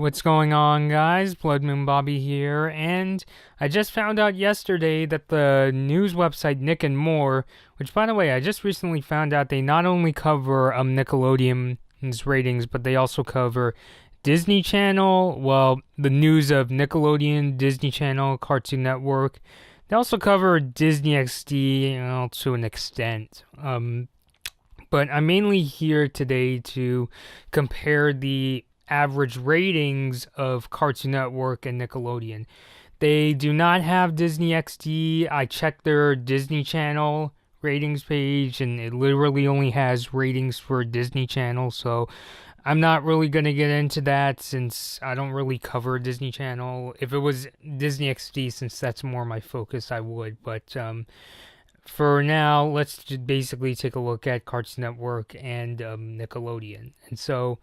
What's going on, guys? Blood Moon Bobby here, and I just found out yesterday that the news website Nick and More, which by the way, I just recently found out they not only cover Nickelodeon's ratings, but they also cover Disney Channel, well, the news of Nickelodeon, Disney Channel, Cartoon Network. They also cover Disney XD, to an extent. But I'm mainly here today to compare the average ratings of Cartoon Network and Nickelodeon. They do not have Disney XD. I checked their Disney Channel ratings page, and it literally only has ratings for Disney Channel, so I'm not really going to get into that since I don't really cover Disney Channel. If it was Disney XD, since that's more my focus, I would, but for now, let's just basically take a look at Cartoon Network and Nickelodeon. And so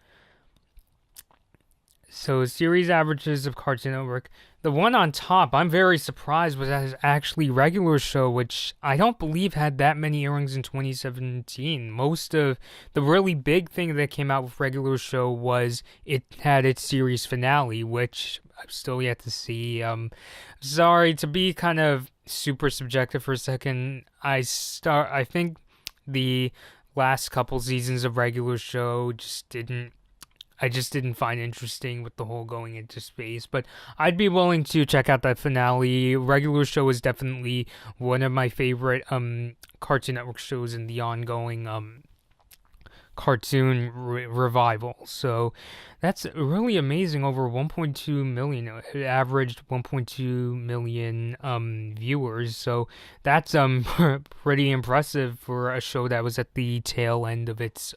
series averages of Cartoon Network. The one on top, I'm very surprised, was actually Regular Show, which I don't believe had that many airings in 2017. Most of the really big thing that came out with Regular Show was it had its series finale, which I've still yet to see. Sorry to be kind of super subjective for a second. I think the last couple seasons of Regular Show I just didn't find interesting with the whole going into space, but I'd be willing to check out that finale. Regular Show is definitely one of my favorite Cartoon Network shows in the ongoing cartoon revival. So that's really amazing. Over 1.2 million, it averaged 1.2 million viewers. So that's pretty impressive for a show that was at the tail end of its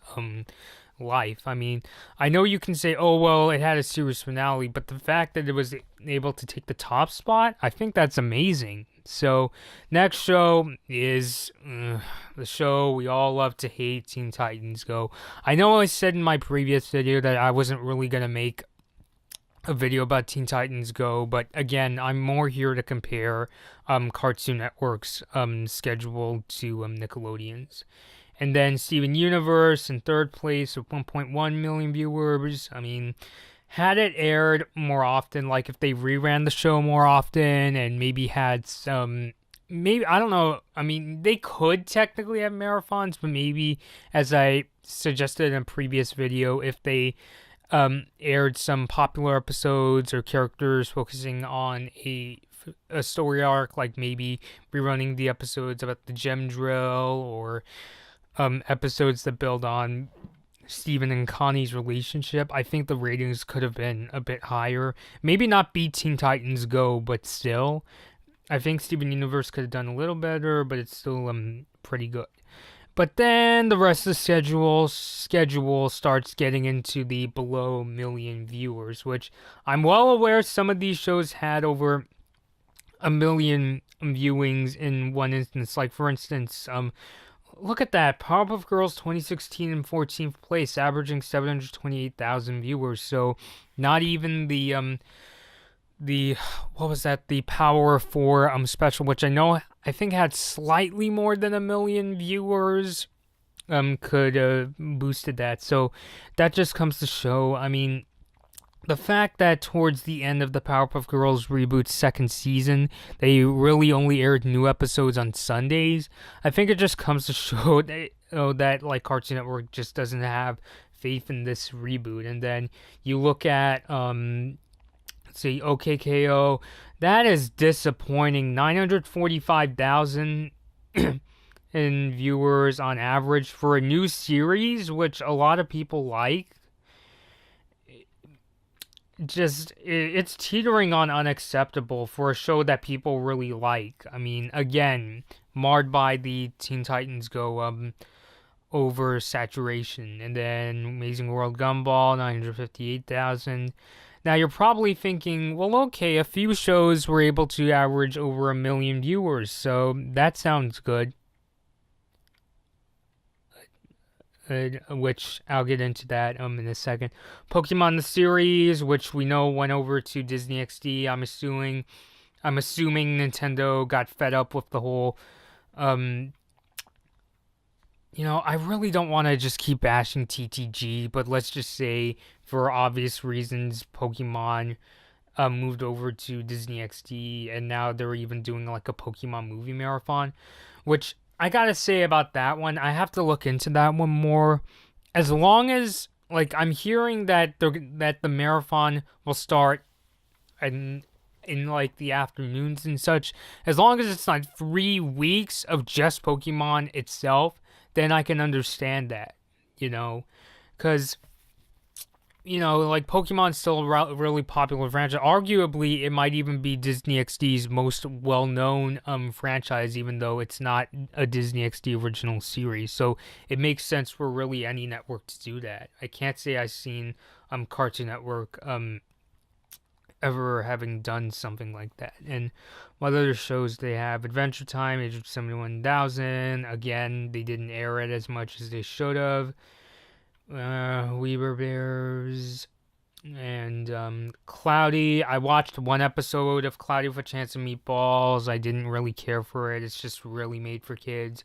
life. I mean, I know you can say, oh, well, it had a series finale, but the fact that it was able to take the top spot, I think that's amazing. So, next show is the show we all love to hate, Teen Titans Go. I know I said in my previous video that I wasn't really going to make a video about Teen Titans Go, but again, I'm more here to compare Cartoon Network's schedule to Nickelodeon's. And then Steven Universe in third place with 1.1 million viewers. I mean, had it aired more often, like if they reran the show more often and maybe had some, I don't know. I mean, they could technically have marathons, but maybe, as I suggested in a previous video, if they aired some popular episodes or characters focusing on a story arc, like maybe rerunning the episodes about the gem drill or episodes that build on Steven and Connie's relationship, I think the ratings could have been a bit higher. Maybe not beat Teen Titans Go, but still, I think Steven Universe could have done a little better, but it's still pretty good. But then the rest of the schedule starts getting into the below million viewers, which I'm well aware some of these shows had over a million viewings in one instance. Like, for instance, look at that. Powerpuff Girls 2016 in 14th place, averaging 728,000 viewers. So not even the what was that? The Power 4 special, which I think had slightly more than a million viewers, could boosted that. So that just comes to show, I mean, the fact that towards the end of the Powerpuff Girls reboot's second season, they really only aired new episodes on Sundays, I think it just comes to show that like Cartoon Network just doesn't have faith in this reboot. And then you look at, let's see, OKKO, that is disappointing. 945,000 in viewers on average for a new series, which a lot of people like. It's teetering on unacceptable for a show that people really like. I mean, again, marred by the Teen Titans Go oversaturation. And then Amazing World Gumball, 958,000. Now you're probably thinking, well, okay, a few shows were able to average over a million viewers, so that sounds good. Which I'll get into that in a second. Pokemon the series, which we know went over to Disney XD. I'm assuming Nintendo got fed up with the whole I really don't want to just keep bashing TTG, but let's just say, for obvious reasons, Pokemon moved over to Disney XD, and now they're even doing like a Pokemon movie marathon, which I gotta say about that one, I have to look into that one more. As long as like I'm hearing that the marathon will start in like the afternoons and such, as long as it's not 3 weeks of just Pokemon itself, then I can understand that, you know, because like Pokemon's still a really popular franchise. Arguably, it might even be Disney XD's most well-known franchise, even though it's not a Disney XD original series. So it makes sense for really any network to do that. I can't say I've seen Cartoon Network ever having done something like that. And what other shows they have? Adventure Time, Age of 71,000. Again, they didn't air it as much as they should have. Weaver Bears, and Cloudy. I watched one episode of Cloudy with a Chance of Meatballs. I didn't really care for it. It's just really made for kids.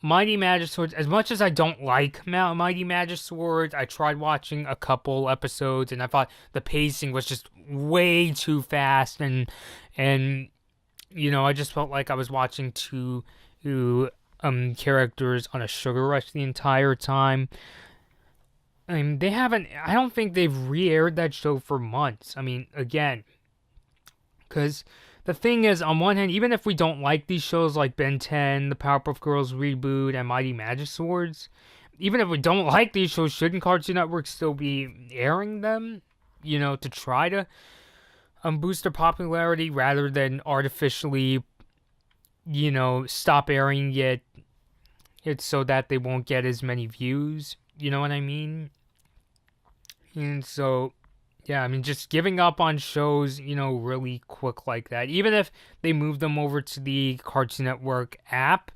Mighty Magic Swords. As much as I don't like Mighty Magic Swords, I tried watching a couple episodes, and I thought the pacing was just way too fast, and I just felt like I was watching two characters on a sugar rush the entire time. I mean, they haven't. I don't think they've re-aired that show for months. I mean, again, because the thing is, on one hand, even if we don't like these shows like Ben 10, the Powerpuff Girls reboot, and Mighty Magic Swords, even if we don't like these shows, shouldn't Cartoon Network still be airing them? To try to boost their popularity rather than artificially, stop airing it so that they won't get as many views. You know what I mean? And so, yeah, I mean, just giving up on shows, really quick like that, even if they move them over to the Cartoon Network app,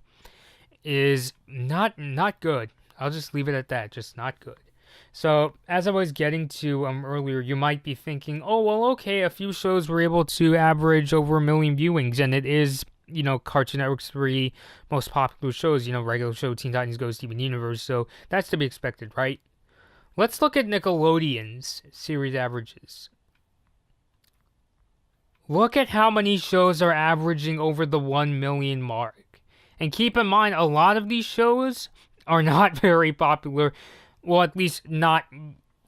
is not good. I'll just leave it at that. Just not good. So, as I was getting to earlier, you might be thinking, oh, well, okay, a few shows were able to average over 1 million viewings, and it is, Cartoon Network's 3 most popular shows, regular show, Teen Titans Go, Steven Universe, so that's to be expected, right? Let's look at Nickelodeon's series averages. Look at how many shows are averaging over the 1 million mark. And keep in mind, a lot of these shows are not very popular, well, at least not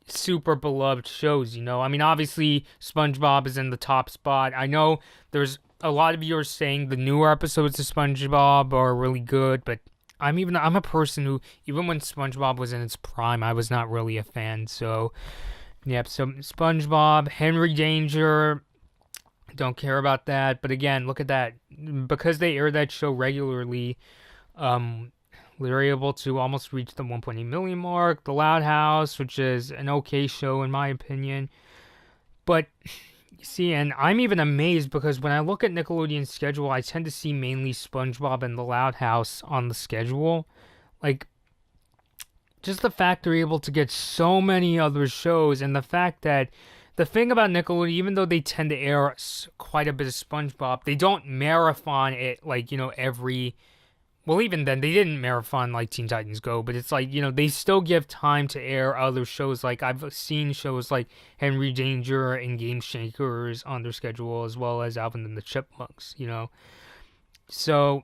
super beloved shows, I mean, obviously, SpongeBob is in the top spot. I know there's a lot of you are saying the newer episodes of SpongeBob are really good, but I'm a person who, even when SpongeBob was in its prime, I was not really a fan. So, yep. So SpongeBob, Henry Danger, don't care about that. But again, look at that, because they air that show regularly. They're able to almost reach the 1.8 million mark. The Loud House, which is an okay show in my opinion, but. See, and I'm even amazed because when I look at Nickelodeon's schedule, I tend to see mainly SpongeBob and The Loud House on the schedule. Like, just the fact they're able to get so many other shows, and the fact that the thing about Nickelodeon, even though they tend to air quite a bit of SpongeBob, they don't marathon it like, every. Well, even then, they didn't marathon like Teen Titans Go, but it's like, they still give time to air other shows. Like, I've seen shows like Henry Danger and Game Shakers on their schedule, as well as Alvin and the Chipmunks, So,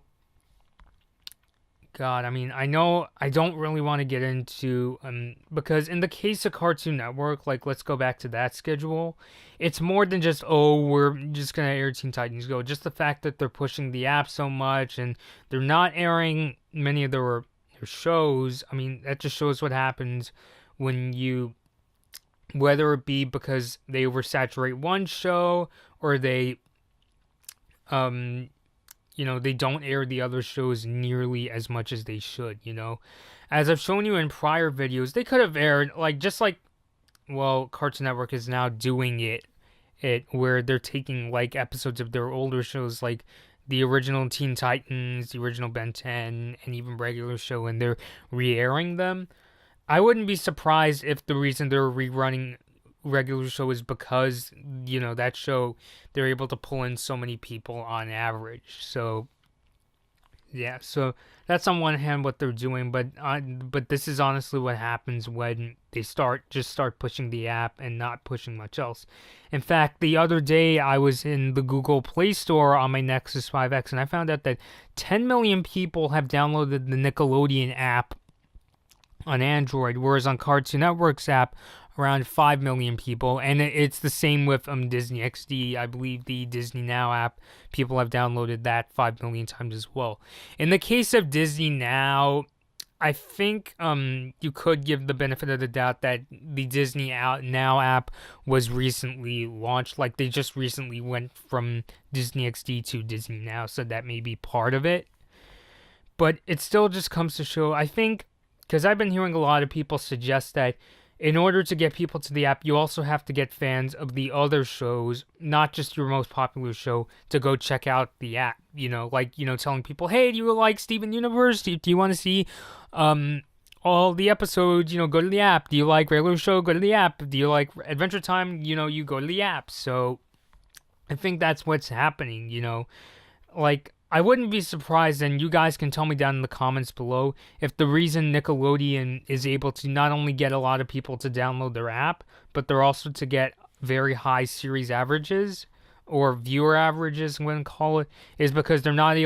God, I mean, I know I don't really want to get into, because in the case of Cartoon Network, like, let's go back to that schedule, it's more than just, oh, we're just going to air Teen Titans Go. Just the fact that they're pushing the app so much and they're not airing many of their shows, I mean, that just shows what happens when whether it be because they oversaturate one show or they, they don't air the other shows nearly as much as they should, As I've shown you in prior videos, they could have aired, Cartoon Network is now doing it where they're taking, episodes of their older shows, like the original Teen Titans, the original Ben 10, and even regular show, and they're re-airing them. I wouldn't be surprised if the reason they're rerunning regular show is because that show they're able to pull in so many people on average. So Yeah, so that's on one hand what they're doing, but this is honestly what happens when they start pushing the app and not pushing much else. In fact, the other day I was in the Google Play Store on my Nexus 5X, and I found out that 10 million people have downloaded the Nickelodeon app on Android, whereas on Cartoon Network's app, around 5 million people. And it's the same with Disney XD. I believe the Disney Now app, people have downloaded that 5 million times as well. In the case of Disney Now, I think you could give the benefit of the doubt that the Disney Now app was recently launched. Like, they just recently went from Disney XD to Disney Now, so that may be part of it. But it still just comes to show, I think, because I've been hearing a lot of people suggest that in order to get people to the app, you also have to get fans of the other shows, not just your most popular show, to go check out the app. Telling people, hey, do you like Steven Universe? Do you want to see all the episodes? Go to the app. Do you like regular show? Go to the app. Do you like Adventure Time? You go to the app. So I think that's what's happening, I wouldn't be surprised, and you guys can tell me down in the comments below, if the reason Nickelodeon is able to not only get a lot of people to download their app, but they're also to get very high series averages, or viewer averages, I'm going to call it, is because they not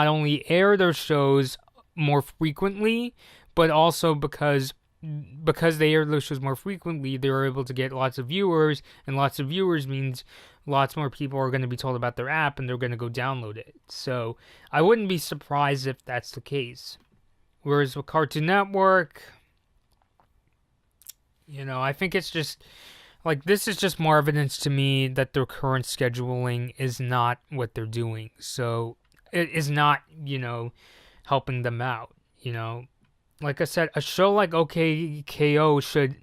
only air their shows more frequently, but also because they air those shows more frequently, they're able to get lots of viewers, and lots of viewers means lots more people are going to be told about their app, and they're going to go download it. So I wouldn't be surprised if that's the case. Whereas with Cartoon Network, I think it's just, this is just more evidence to me that their current scheduling is not what they're doing. So it is not, helping them out, Like I said, a show like OKKO should,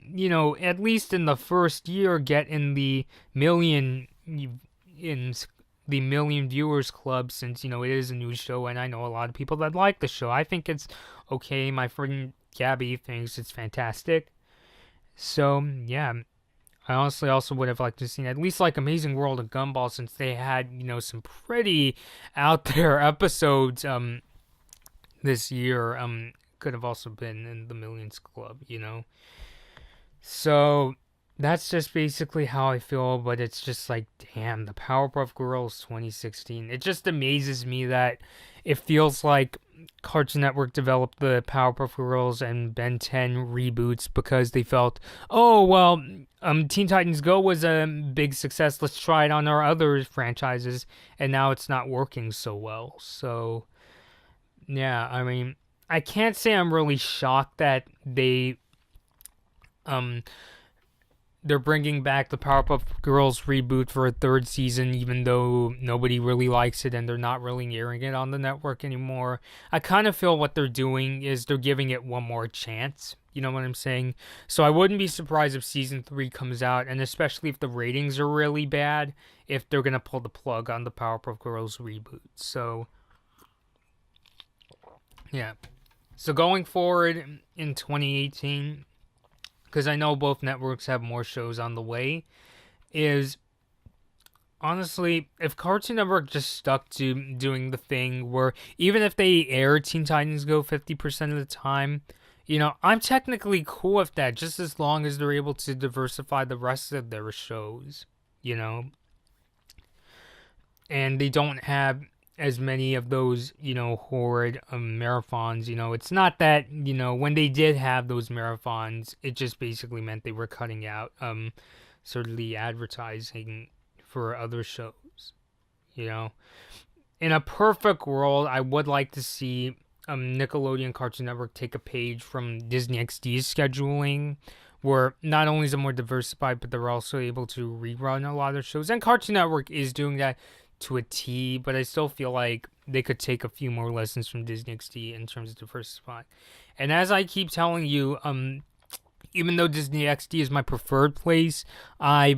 at least in the first year, get in the million viewers club, since it is a new show, and I know a lot of people that like the show. I think it's okay. My friend Gabby thinks it's fantastic. So yeah, I honestly also would have liked to see at least like Amazing World of Gumball, since they had some pretty out there episodes this year. Could have also been in the Millions Club, So that's just basically how I feel, but it's just like, damn, the Powerpuff Girls 2016. It just amazes me that it feels like Cartoon Network developed the Powerpuff Girls and Ben 10 reboots because they felt, oh, well, Teen Titans Go was a big success. Let's try it on our other franchises, and now it's not working so well. So, yeah, I mean, I can't say I'm really shocked that they're bringing back the Powerpuff Girls reboot for a third season, even though nobody really likes it and they're not really airing it on the network anymore. I kind of feel what they're doing is they're giving it one more chance. You know what I'm saying? So I wouldn't be surprised if season 3 comes out, and especially if the ratings are really bad, if they're going to pull the plug on the Powerpuff Girls reboot. So, yeah. So going forward in 2018, because I know both networks have more shows on the way, is honestly, if Cartoon Network just stuck to doing the thing where even if they air Teen Titans Go 50% of the time, I'm technically cool with that, just as long as they're able to diversify the rest of their shows, and they don't have as many of those, horrid marathons. It's not that, when they did have those marathons, it just basically meant they were cutting out sort of the advertising for other shows. In a perfect world, I would like to see Nickelodeon Cartoon Network take a page from Disney XD's scheduling, where not only is it more diversified, but they're also able to rerun a lot of shows. And Cartoon Network is doing that to a T, but I still feel like they could take a few more lessons from Disney XD in terms of diversifying. And as I keep telling you, even though Disney XD is my preferred place, I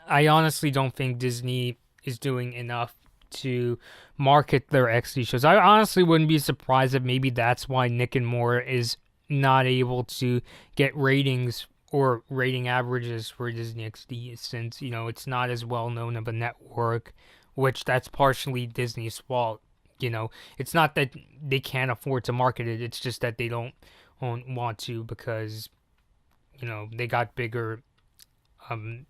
honestly don't think Disney is doing enough to market their XD shows. I honestly wouldn't be surprised if maybe that's why Nick and More is not able to get ratings or rating averages for Disney XD, since, it's not as well known of a network, which that's partially Disney's fault, it's not that they can't afford to market it. It's just that they don't want to because they got bigger um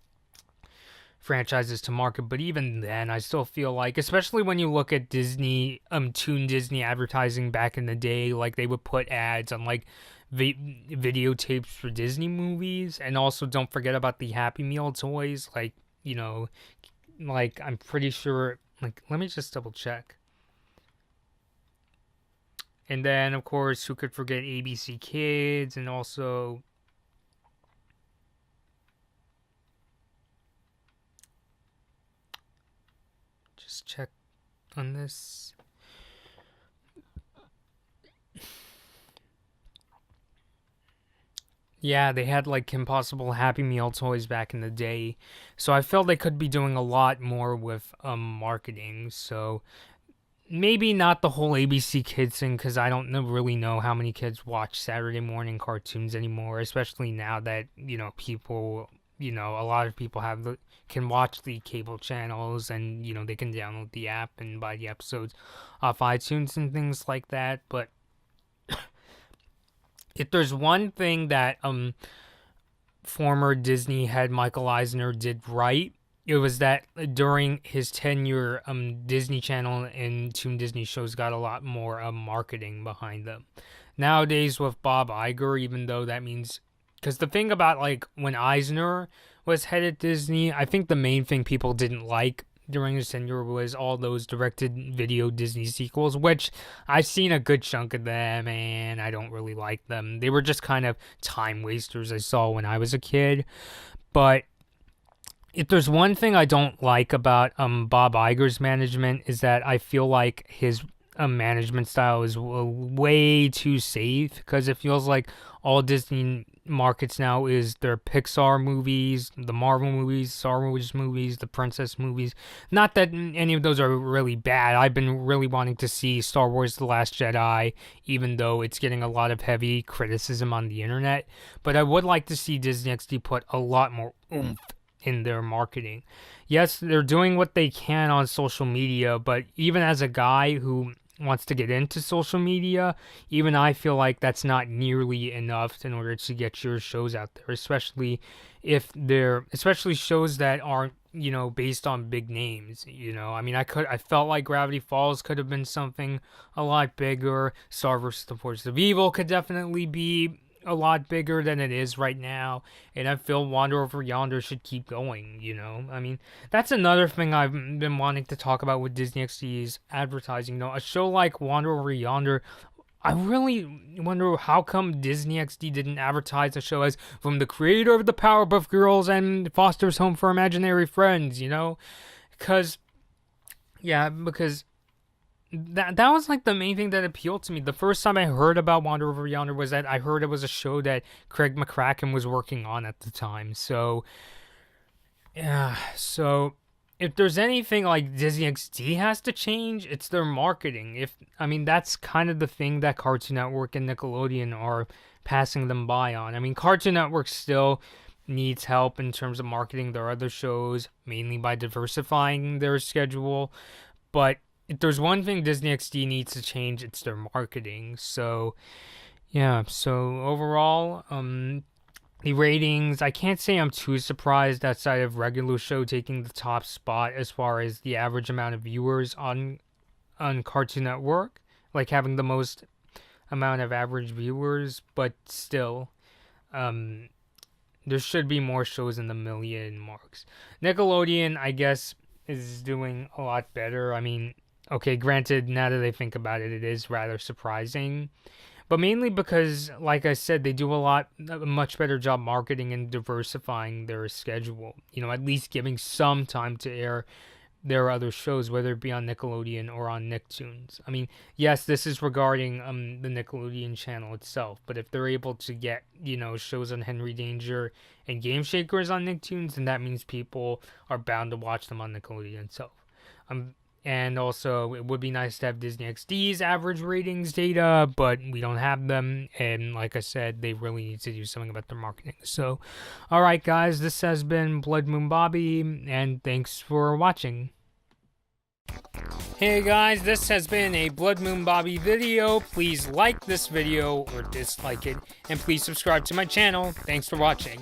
franchises to market. But even then, I still feel like, especially when you look at Disney, Toon Disney advertising back in the day, like they would put ads on like videotapes for Disney movies, and also don't forget about the Happy Meal toys. Like like I'm pretty sure. Like, let me just double check. And then, of course, who could forget ABC Kids, and also just check on this. Yeah, they had like Impossible Happy Meal toys back in the day. So I felt they could be doing a lot more with marketing. So maybe not the whole ABC Kids thing, because I don't really know how many kids watch Saturday morning cartoons anymore, especially now that, people, a lot of people can watch the cable channels, and, they can download the app and buy the episodes off iTunes and things like that. But if there's one thing that former Disney head Michael Eisner did right, it was that during his tenure, Disney Channel and Toon Disney shows got a lot more marketing behind them. Nowadays with Bob Iger, even though that means, because the thing about like when Eisner was head at Disney, I think the main thing people didn't like during his tenure was all those directed video Disney sequels, which I've seen a good chunk of them and I don't really like them. They were just kind of time wasters I saw when I was a kid. But if there's one thing I don't like about Bob Iger's management, is that I feel like his management style is way too safe, because it feels like all Disney markets now is their Pixar movies, the Marvel movies, Star Wars movies, the princess movies. Not that any of those are really bad. I've been really wanting to see Star Wars The Last Jedi, even though it's getting a lot of heavy criticism on the internet. But I would like to see Disney XD put a lot more oomph in their marketing. Yes, they're doing what they can on social media, but even as a guy who wants to get into social media, even I feel like that's not nearly enough in order to get your shows out there, especially shows that aren't, based on big names. I mean, I felt like Gravity Falls could have been something a lot bigger. Star vs. the Force of Evil could definitely be a lot bigger than it is right now, and I feel Wander Over Yonder should keep going. I mean, that's another thing I've been wanting to talk about with Disney XD's advertising. A show like Wander Over Yonder, I really wonder how come Disney XD didn't advertise the show as from the creator of the Powerpuff Girls and Foster's Home for Imaginary Friends, because that was like the main thing that appealed to me. The first time I heard about Wander Over Yonder was that I heard it was a show that Craig McCracken was working on at the time. So, yeah. So, if there's anything like Disney XD has to change, it's their marketing. That's kind of the thing that Cartoon Network and Nickelodeon are passing them by on. I mean, Cartoon Network still needs help in terms of marketing their other shows, mainly by diversifying their schedule. But if there's one thing Disney XD needs to change, it's their marketing. So, yeah. So overall, the ratings, I can't say I'm too surprised outside of regular show taking the top spot as far as the average amount of viewers on Cartoon Network, like having the most amount of average viewers. But still, there should be more shows in the million marks. Nickelodeon, I guess, is doing a lot better. I mean, okay, granted, now that I think about it, it is rather surprising. But mainly because, like I said, they do a much better job marketing and diversifying their schedule. At least giving some time to air their other shows, whether it be on Nickelodeon or on Nicktoons. I mean, yes, this is regarding the Nickelodeon channel itself. But if they're able to get, shows on Henry Danger and Game Shakers on Nicktoons, then that means people are bound to watch them on Nickelodeon itself. And also, it would be nice to have Disney XD's average ratings data, but we don't have them. And like I said, they really need to do something about their marketing. So, alright guys, this has been Blood Moon Bobby, and thanks for watching. Hey guys, this has been a Blood Moon Bobby video. Please like this video or dislike it, and please subscribe to my channel. Thanks for watching.